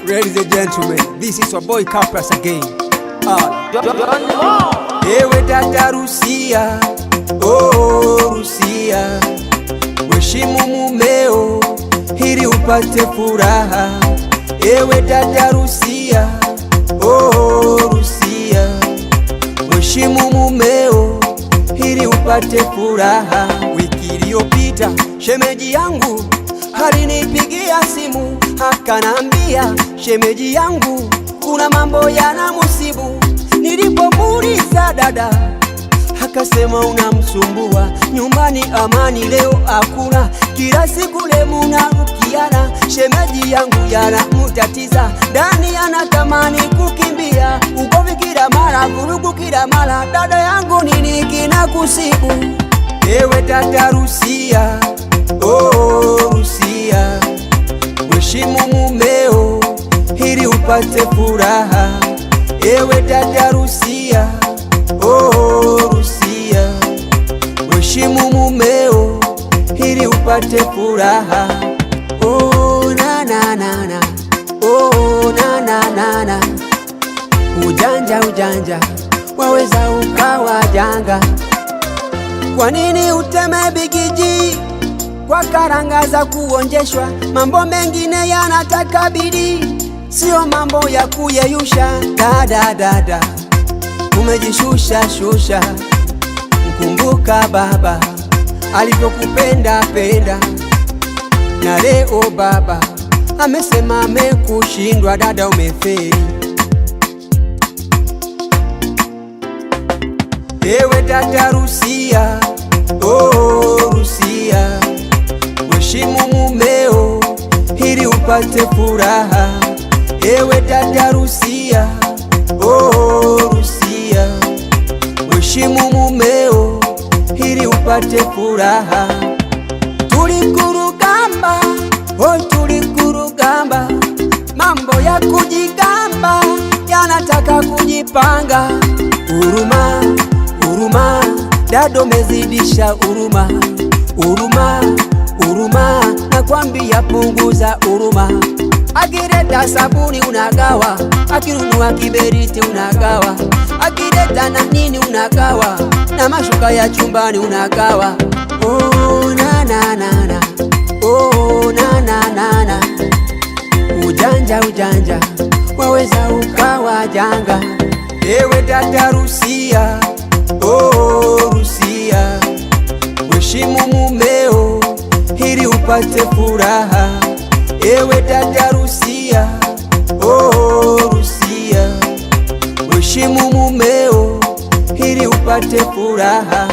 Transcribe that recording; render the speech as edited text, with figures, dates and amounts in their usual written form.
Ladies and gentlemen, this is your boy Kapras again. Ewe dada Rusia, oh Rusia, heshimu mumeo ili upate furaha. Ewe dada Rusia, oh Rusia, heshimu mumeo ili upate furaha. Wiki iliyopita shemeji yangu alinipigia simu akanambia, shemeji yangu kuna mambo yanamusibu. Nilipomuuliza dada, akasema unamsumbua nyumbani, amani leo hakuna, kila siku lemunarukiana. Shemeji yangu yanamutatiza, ndani anatamani kukimbia, ugomvi kila mara, vurugu kila mara. Dada yangu nini kinakusibu? Ewe dada Rusia, oh Rusia, heshimu mumeo ili upate furaha. Ewe dada Rusia, oh Rusia, heshimu mumeo ili upate furaha. Oh na na na na, oh na na na na, ujanja ujanja waweza ukawa janga. Kwa nini uteme bigiji kwa karanga za kuonjeshwa? Mambo mengine yanataka bidii, sio mambo ya kuyeyusha. Dada dada, umejishusha shusha, mkumbuka baba alivyokupenda penda, na leo baba amesema amekushindwa. Dada umefeli. Ewe dada Rusia, oh Rusia, heshimu mumeo ili upate furaha. Ewe dada Rusia, oh Rusia, heshimu mumeo ili upate furaha. Tulikurugamba, oh tulikurugamba, mambo ya kujigamba yanataka kujipanga. Huruma, huruma, dado mezidisha huruma. Huruma, huruma, nakwambia punguza huruma. Akileta sabuni unagawa, akinunua kiberiti unagawa, akileta na nini unagawa, na mashuka ya chumbani unagawa. Oh na na na na, oh na na na na, ujanja ujanja waweza ukawa janga. Ewe dada Rusia, oh Rusia, heshimu mumeo ili upate furaha. Ewe dada Rusia, oh Rusia, heshimu mumeo ili upate furaha.